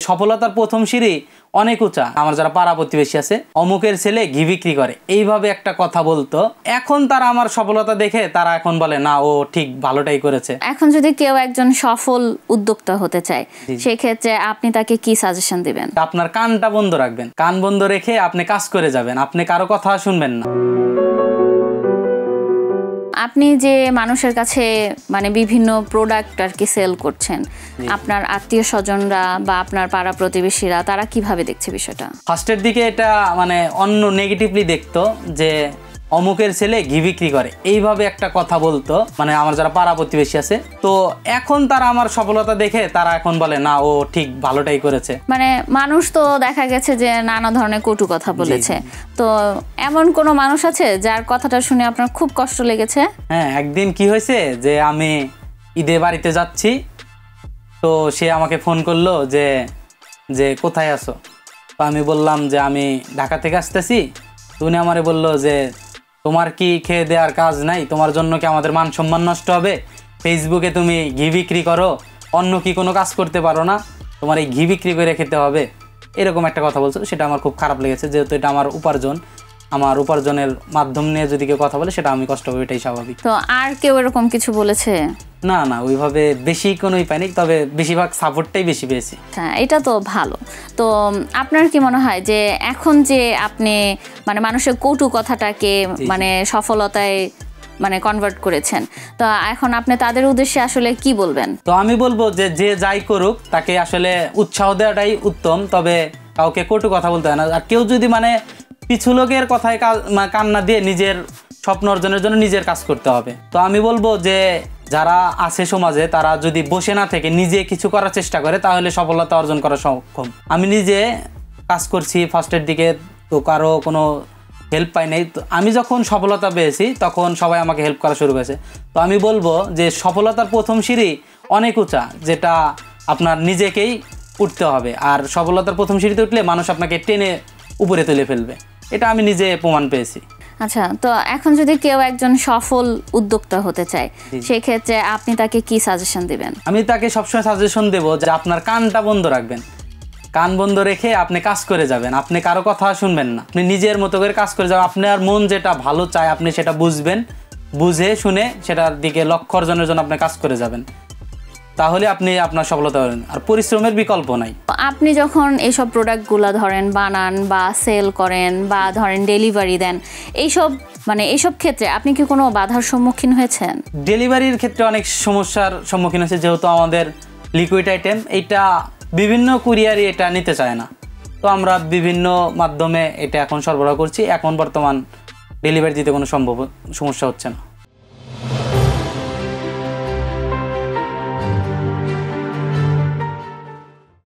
সফলতার প্রথম সিঁড়ি অনেক উঁচা। আমার যারা পাড়া প্রতিবেশী আছে, অমুকের ছেলে ঘি বিক্রি করে, এইভাবে একটা কথা বলতো। এখন তারা আমার সফলতা দেখে তারা এখন বলে না, ও ঠিক ভালোটাই করেছে। এখন যদি কেউ একজন সফল উদ্যোক্তা হতে চায়, সেক্ষেত্রে আপনি তাকে কি সাজেশন দিবেন? আপনার কানটা বন্ধ রাখবেন, কান বন্ধ রেখে আপনি কাজ করে যাবেন, আপনি কারো কথা শুনবেন না। আপনি যে মানুষের কাছে মানে বিভিন্ন প্রোডাক্ট আর কি সেল করছেন, আপনার আত্মীয় স্বজনরা বা আপনার পাড়া প্রতিবেশীরা তারা কিভাবে দেখছে বিষয়টা? ফার্স্টের দিকে এটা মানে অন্য নেগেটিভলি দেখতো যে অমুকের ছেলে ঘি বিক্রি করে, এইভাবে একটা কথা বলতো, মানে আমার যারা পাড়া প্রতিবেশী আছে। তো এখন তারা আমার সফলতা দেখে তারা এখন বলে না, ও ঠিক ভালোটাই করেছে। মানে মানুষ তো দেখা গেছে যে নানা ধরনের কটু কথা বলেছে, তো এমন কোনো মানুষ আছে যার কথাটা শুনে আপনার খুব কষ্ট লেগেছে? হ্যাঁ, একদিন কি হয়েছে যে আমি ঈদে বাড়িতে যাচ্ছি, তো সে আমাকে ফোন করলো যে কোথায় আছো। তো আমি বললাম যে আমি ঢাকা থেকে আসতেছি। তো উনি আমারে বললো যে তোমার কি খেয়ে দেওয়ার কাজ নাই? তোমার জন্য কি আমাদের মান সম্মান নষ্ট হবে? ফেসবুকে তুমি ঘি বিক্রি করো, অন্য কি কোনো কাজ করতে পারো না? তোমার এই ঘি বিক্রি করে খেতে হবে, এরকম একটা কথা বলছো। সেটা আমার খুব খারাপ লেগেছে, যেহেতু এটা আমার উপার্জনের মাধ্যম নিয়ে যদি কেউ কথা বলে সেটা আমি কষ্ট পাবো, এটাই স্বাভাবিক। তো আর কেউ এরকম কিছু বলেছে? না, ওইভাবে বেশি কোনোই পাইনি, তবে বেশিরভাগ সাপোর্টটাই বেশি পেয়েছি। হ্যাঁ, এটা তো ভালো। তো আপনার কি মনে হয় যে এখন যে আপনি মানে মানুষের কটু কথাটাকে মানে সফলতায় মানে কনভার্ট করেছেন, তো এখন আপনি তাদের উদ্দেশ্যে আসলে কি বলবেন? তো আমি বলবো যে যাই করুক তাকে আসলে উৎসাহ দেওয়াটাই উত্তম, তবে কাউকে কটু কথা বলতে হয় না। আর কেউ যদি মানে পিছু লোকের কথায় কান্না দিয়ে নিজের স্বপ্ন অর্জনের জন্য নিজের কাজ করতে হবে। তো আমি বলবো যে যারা আছে সমাজে, তারা যদি বসে না থেকে নিজে কিছু করার চেষ্টা করে তাহলে সফলতা অর্জন করা সক্ষম। আমি নিজে কাজ করছি ফার্স্টের দিকে, তো কারো কোনো হেল্প পাই নাই। তো আমি যখন সফলতা পেয়েছি তখন সবাই আমাকে হেল্প করা শুরু করেছে। তো আমি বলবো যে সফলতার প্রথম সিঁড়ি অনেক উঁচা, যেটা আপনার নিজেকেই উঠতে হবে। আর সফলতার প্রথম সিঁড়িতে উঠলে মানুষ আপনাকে টেনে উপরে তুলে ফেলবে, এটা আমি নিজে প্রমাণ পেয়েছি। আচ্ছা, তো এখন যদি কেউ একজন সফল উদ্যোক্তা হতে চায়, সেক্ষেত্রে আপনি তাকে কি সাজেশন দিবেন? আমি তাকে সবসময় সাজেশন দেবো যে আপনার কানটা বন্ধ রাখবেন, কান বন্ধ রেখে আপনি কাজ করে যাবেন, আপনি কারো কথা শুনবেন না, আপনি নিজের মতো করে কাজ করে যাবেন। আপনার মন যেটা ভালো চায় আপনি সেটা বুঝবেন, বুঝে শুনে সেটার দিকে লক্ষ্য অর্জনের জন্য আপনি কাজ করে যাবেন, তাহলে আপনি আপনার সফলতা পাবেন। আর পরিশ্রমের বিকল্প নাই। আপনি যখন এইসব প্রোডাক্টগুলো ধরেন বানান বা সেল করেন বা ধরেন ডেলিভারি দেন, এইসব ক্ষেত্রে আপনি কি কোনো বাধার সম্মুখীন হয়েছেন? ডেলিভারির ক্ষেত্রে অনেক সমস্যার সম্মুখীন হয়েছে, যেহেতু আমাদের লিকুইড আইটেম, এইটা বিভিন্ন কুরিয়ারই এটা নিতে চায় না। তো আমরা বিভিন্ন মাধ্যমে এটা এখন সরবরাহ করছি, এখন বর্তমান ডেলিভারি দিতে কোনো সমস্যা হচ্ছে না।